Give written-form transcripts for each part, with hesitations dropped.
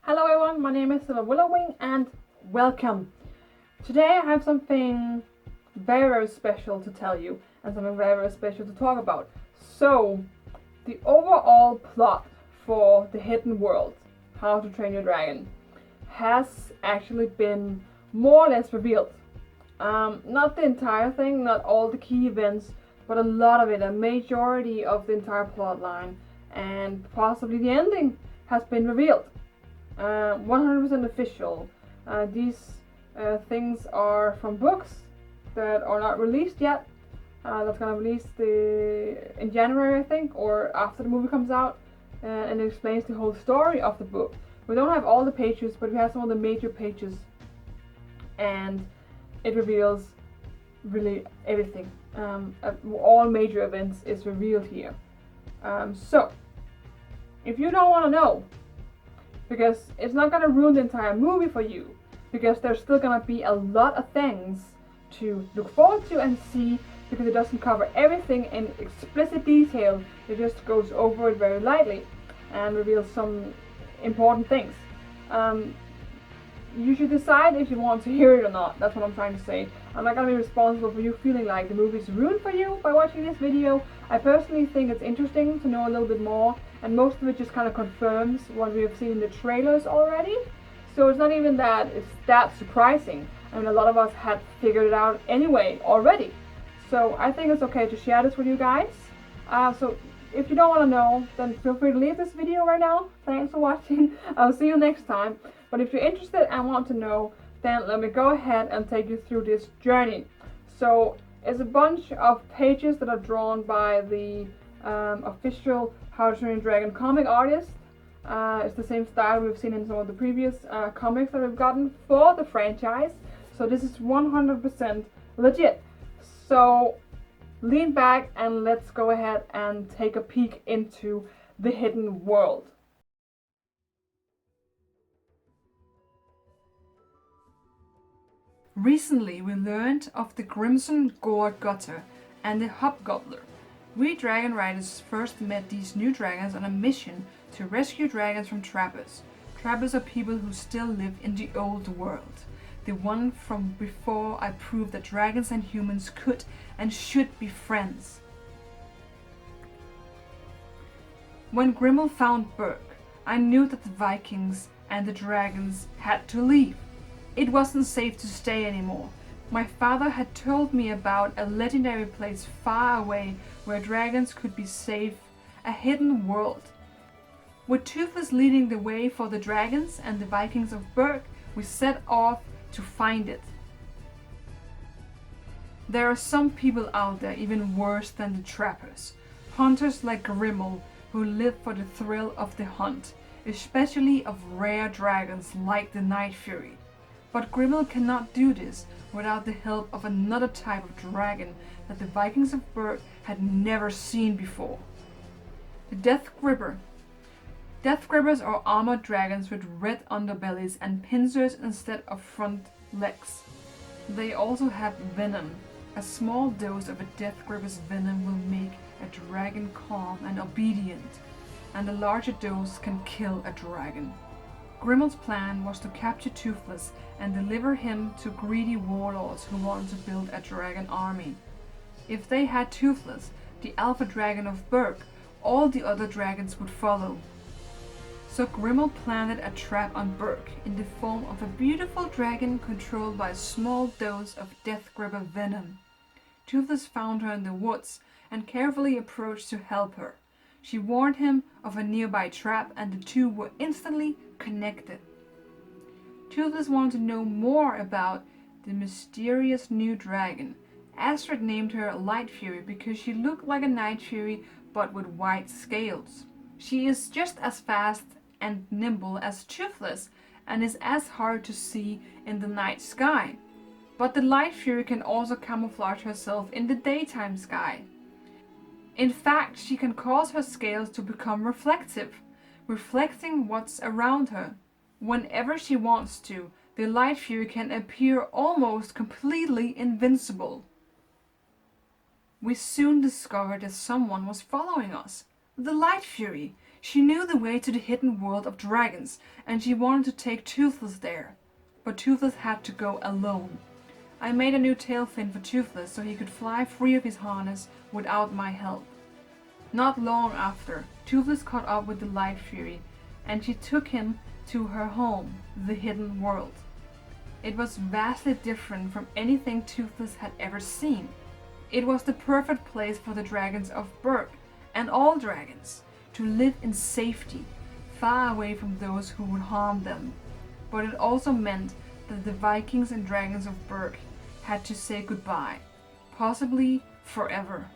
Hello everyone, my name is Willowwing and welcome. Today I have something very special to tell you and something very special to talk about. So, the overall plot for The Hidden World, How to Train Your Dragon, has actually been more or less revealed. Not the entire thing, not all the key events, but a lot of it, a majority of the entire plot line, and possibly the ending has been revealed. 100% official. These things are from books that are not released yet. That's gonna release in January, I think, or after the movie comes out, and it explains the whole story of the book. We don't have all the pages, but we have some of the major pages, and it reveals really everything. All major events is revealed here. So, if you don't want to know, because it's not gonna ruin the entire movie for you, because there's still gonna be a lot of things to look forward to and see, because it doesn't cover everything in explicit detail. It just goes over it very lightly and reveals some important things. You should decide if you want to hear it or not. That's what I'm trying to say. I'm not gonna be responsible for you feeling like the movie's ruined for you by watching this video. I personally think it's interesting to know a little bit more, and most of it just kind of confirms what we have seen in the trailers already. So it's not even that it's that surprising. I mean, a lot of us had figured it out anyway already. So I think it's okay to share this with you guys. So if you don't want to know, then feel free to leave this video right now. Thanks for watching. I'll see you next time. But if you're interested and want to know, then let me go ahead and take you through this journey. So it's a bunch of pages that are drawn by the official How to Train Your Dragon comic artist. It's the same style we've seen in some of the previous comics that we've gotten for the franchise. So this is 100% legit. So lean back and let's go ahead and take a peek into the hidden world. Recently we learned of the Crimson Gourd Gutter and the Hobgobbler. We dragon riders first met these new dragons on a mission to rescue dragons from trappers. Trappers are people who still live in the old world. The one from before I proved that dragons and humans could and should be friends. When Grimmel found Berk, I knew that the Vikings and the dragons had to leave. It wasn't safe to stay anymore. My father had told me about a legendary place far away where dragons could be safe, a hidden world. With Toothless leading the way for the dragons and the Vikings of Berk, we set off to find it. There are some people out there even worse than the trappers. Hunters like Grimmel who live for the thrill of the hunt, especially of rare dragons like the Night Fury. But Grimmel cannot do this without the help of another type of dragon that the Vikings of Berk had never seen before. The Death Gripper. Death Grippers are armored dragons with red underbellies and pincers instead of front legs. They also have venom. A small dose of a Death Gripper's venom will make a dragon calm and obedient, and a larger dose can kill a dragon. Grimmel's plan was to capture Toothless and deliver him to greedy warlords who wanted to build a dragon army. If they had Toothless, the alpha dragon of Berk, all the other dragons would follow. So Grimmel planted a trap on Berk in the form of a beautiful dragon controlled by a small dose of Death Gripper venom. Toothless found her in the woods and carefully approached to help her. She warned him of a nearby trap and the two were instantly connected. Toothless wanted to know more about the mysterious new dragon. Astrid named her Light Fury because she looked like a Night Fury but with white scales. She is just as fast and nimble as Toothless and is as hard to see in the night sky. But the Light Fury can also camouflage herself in the daytime sky. In fact, she can cause her scales to become reflective, reflecting what's around her. Whenever she wants to, the Light Fury can appear almost completely invincible. We soon discovered that someone was following us. The Light Fury. She knew the way to the hidden world of dragons, and she wanted to take Toothless there. But Toothless had to go alone. I made a new tail fin for Toothless so he could fly free of his harness without my help. Not long after, Toothless caught up with the Light Fury, and she took him to her home, the hidden world. It was vastly different from anything Toothless had ever seen. It was the perfect place for the dragons of Berg, and all dragons, to live in safety, far away from those who would harm them. But it also meant that the Vikings and dragons of Berg had to say goodbye, possibly forever.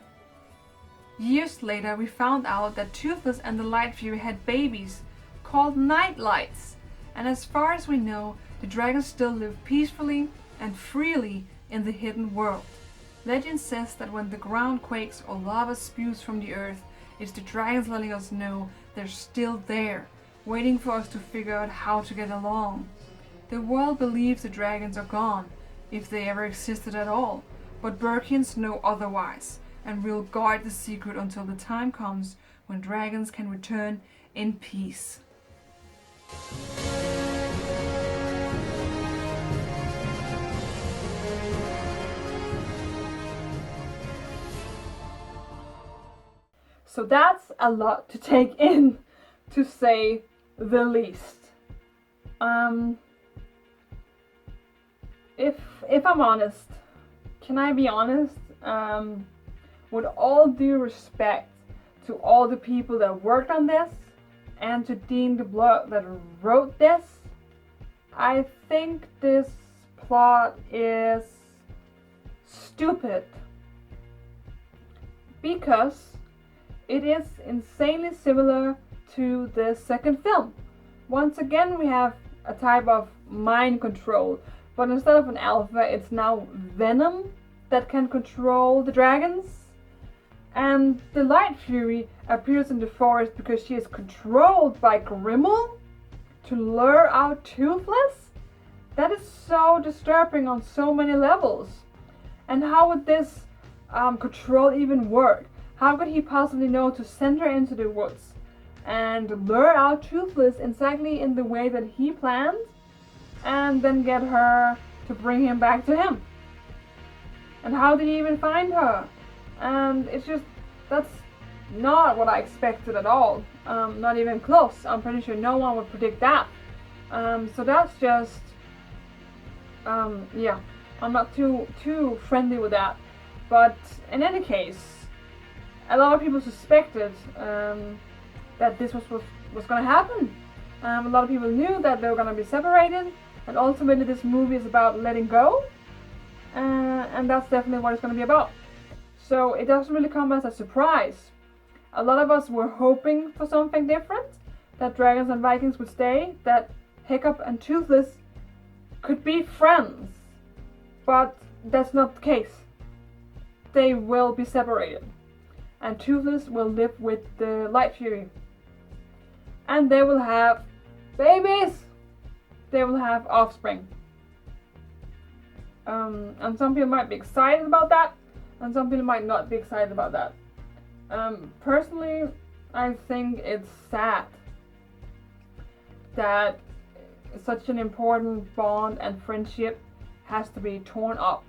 Years later, we found out that Toothless and the Light Fury had babies called Nightlights, and as far as we know, the dragons still live peacefully and freely in the hidden world. Legend says that when the ground quakes or lava spews from the earth, it's the dragons letting us know they're still there, waiting for us to figure out how to get along. The world believes the dragons are gone, if they ever existed at all, but Bergians know otherwise, and will guard the secret until the time comes when dragons can return in peace. So that's a lot to take in, to say the least. If I'm honest, can I be honest? With all due respect to all the people that worked on this, and to Dean DeBlois that wrote this, I think this plot is stupid. Because it is insanely similar to the second film. Once again, we have a type of mind control, but instead of an alpha, it's now Venom that can control the dragons. And the Light Fury appears in the forest because she is controlled by Grimmel to lure out Toothless. That is so disturbing on so many levels. And how would this control even work? How could he possibly know to send her into the woods and lure out Toothless exactly in the way that he planned, and then get her to bring him back to him? And how did he even find her? And it's just, that's not what I expected at all. Not even close. I'm pretty sure no one would predict that. So that's just, yeah, I'm not too friendly with that. But in any case, a lot of people suspected that this was going to happen. A lot of people knew that they were going to be separated, and ultimately this movie is about letting go, and that's definitely what it's going to be about. So it doesn't really come as a surprise. A lot of us were hoping for something different, that dragons and Vikings would stay, that Hiccup and Toothless could be friends, but that's not the case. They will be separated, and Toothless will live with the Light Fury, and they will have babies. They will have offspring. And some people might be excited about that, and some people might not be excited about that. Personally, I think it's sad that such an important bond and friendship has to be torn up,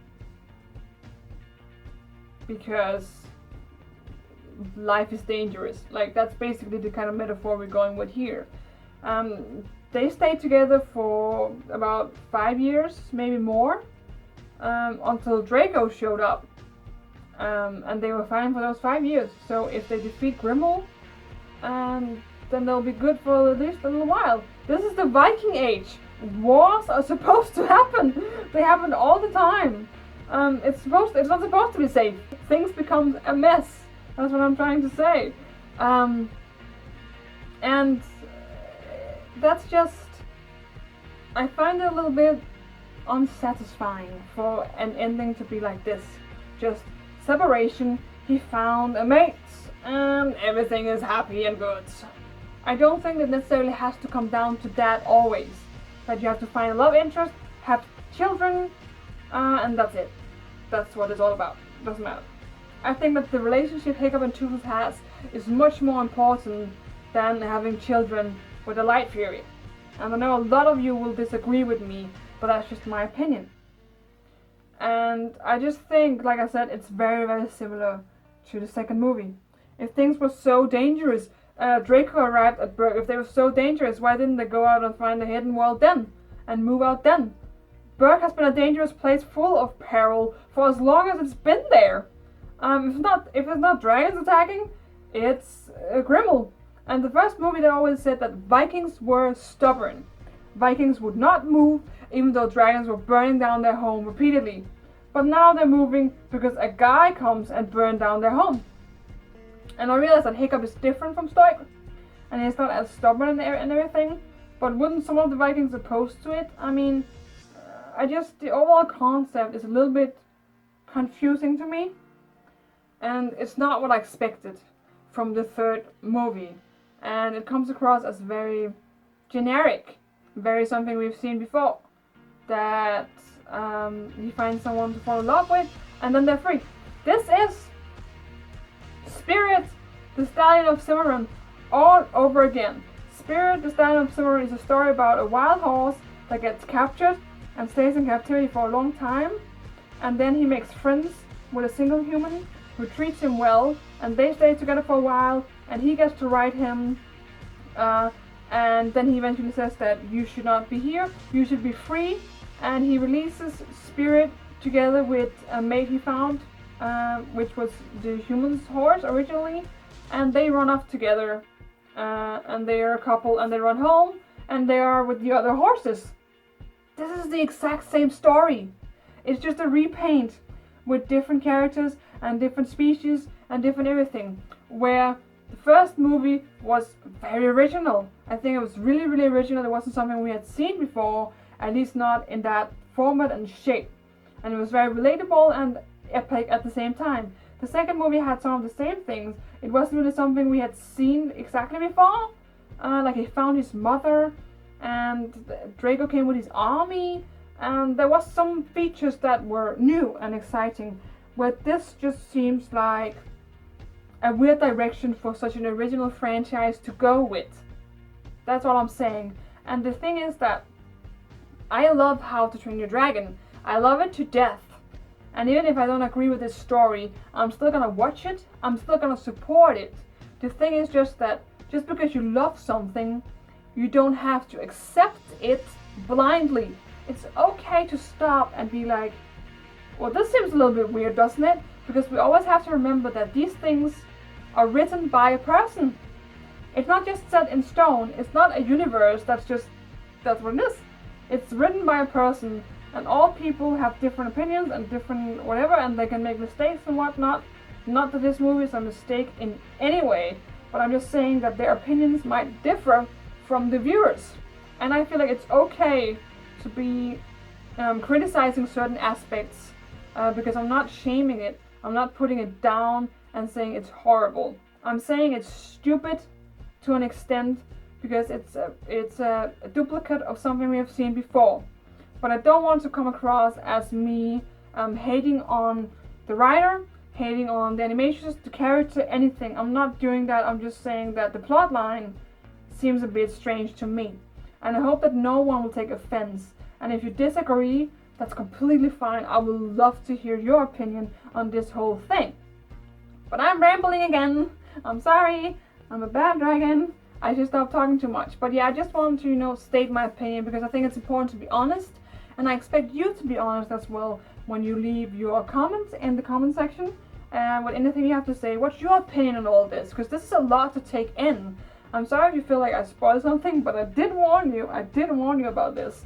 because life is dangerous. Like, that's basically the kind of metaphor we're going with here. They stayed together for about 5 years, maybe more, until Draco showed up. And they were fine for those 5 years. So if they defeat Grimmel, then they'll be good for at least a little while. This is the Viking Age. Wars are supposed to happen. They happen all the time. It's not supposed to be safe. Things become a mess. That's what I'm trying to say. And that's just, I find it a little bit unsatisfying for an ending to be like this. Just separation, he found a mate, and everything is happy and good. I don't think it necessarily has to come down to that always. That you have to find a love interest, have children, and that's it. That's what it's all about. Doesn't matter. I think that the relationship Hiccup and Toothless has is much more important than having children with a light fury. And I know a lot of you will disagree with me, but that's just my opinion. And I just think, like I said, it's very, very similar to the second movie. If things were so dangerous, Draco arrived at Berg. If they were so dangerous, why didn't they go out and find the hidden world then? And move out then? Berg has been a dangerous place full of peril for as long as it's been there. If it's not dragons attacking, it's Grimmel. And the first movie they always said that Vikings were stubborn. Vikings would not move even though dragons were burning down their home repeatedly. But now they're moving because a guy comes and burns down their home. And I realize that Hiccup is different from Stoic, and he's not as stubborn and everything. But wouldn't some of the Vikings oppose to it? I mean, the overall concept is a little bit confusing to me. And it's not what I expected from the third movie. And it comes across as very generic. Very something we've seen before. That you find someone to fall in love with, and then they're free. This is Spirit, the Stallion of Cimarron, all over again. Spirit, the Stallion of Cimarron is a story about a wild horse that gets captured and stays in captivity for a long time. And then he makes friends with a single human who treats him well, and they stay together for a while, and he gets to ride him. And then he eventually says that you should not be here, you should be free. And he releases Spirit together with a mate he found, which was the human's horse originally. And they run off together, and they are a couple, and they run home, and they are with the other horses. This is the exact same story. It's just a repaint with different characters and different species and different everything. Where the first movie was very original. I think it was really, really original. It wasn't something we had seen before, at least not in that format and shape. And it was very relatable and epic at the same time. The second movie had some of the same things. It wasn't really something we had seen exactly before. Like he found his mother, and Draco came with his army, and there was some features that were new and exciting. Where this just seems like a weird direction for such an original franchise to go with. That's all I'm saying. And the thing is that I love How to Train Your Dragon. I love it to death. And even if I don't agree with this story, I'm still gonna watch it. I'm still gonna support it. The thing is just that just because you love something, you don't have to accept it blindly. It's okay to stop and be like, well, this seems a little bit weird, doesn't it? Because we always have to remember that these things are written by a person. It's not just set in stone. It's not a universe that's what it is. It's written by a person, and all people have different opinions and different whatever, and they can make mistakes and whatnot. Not that this movie is a mistake in any way, but I'm just saying that their opinions might differ from the viewers. And I feel like it's okay to be criticizing certain aspects, because I'm not shaming it. I'm not putting it down and saying it's horrible. I'm saying it's stupid to an extent, because it's a duplicate of something we have seen before. But I don't want to come across as me hating on the writer, hating on the animations, the character, anything. I'm not doing that. I'm just saying that the plot line seems a bit strange to me. And I hope that no one will take offense. And if you disagree, that's completely fine. I would love to hear your opinion on this whole thing. But I'm rambling again. I'm sorry. I'm a bad dragon. I should stop talking too much. But yeah, I just want to, state my opinion, because I think it's important to be honest. And I expect you to be honest as well when you leave your comments in the comment section. With anything you have to say. What's your opinion on all this? Because this is a lot to take in. I'm sorry if you feel like I spoiled something, but I did warn you. I did warn you about this.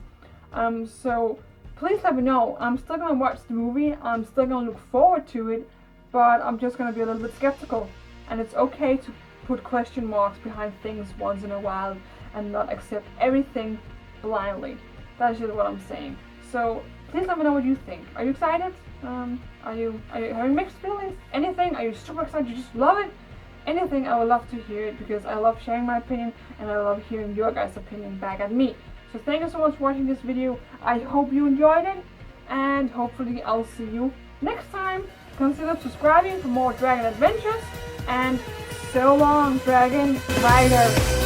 So please let me know. I'm still going to watch the movie. I'm still going to look forward to it. But I'm just going to be a little bit skeptical. And it's okay to put question marks behind things once in a while and not accept everything blindly. That's just what I'm saying. So please let me know what you think. Are you excited? Are you having mixed feelings? Anything? Are you super excited? You just love it? Anything, I would love to hear it, because I love sharing my opinion and I love hearing your guys' opinion back at me. So thank you so much for watching this video. I hope you enjoyed it, and hopefully I'll see you next time. Consider subscribing for more dragon adventures, and So long, Dragon Rider.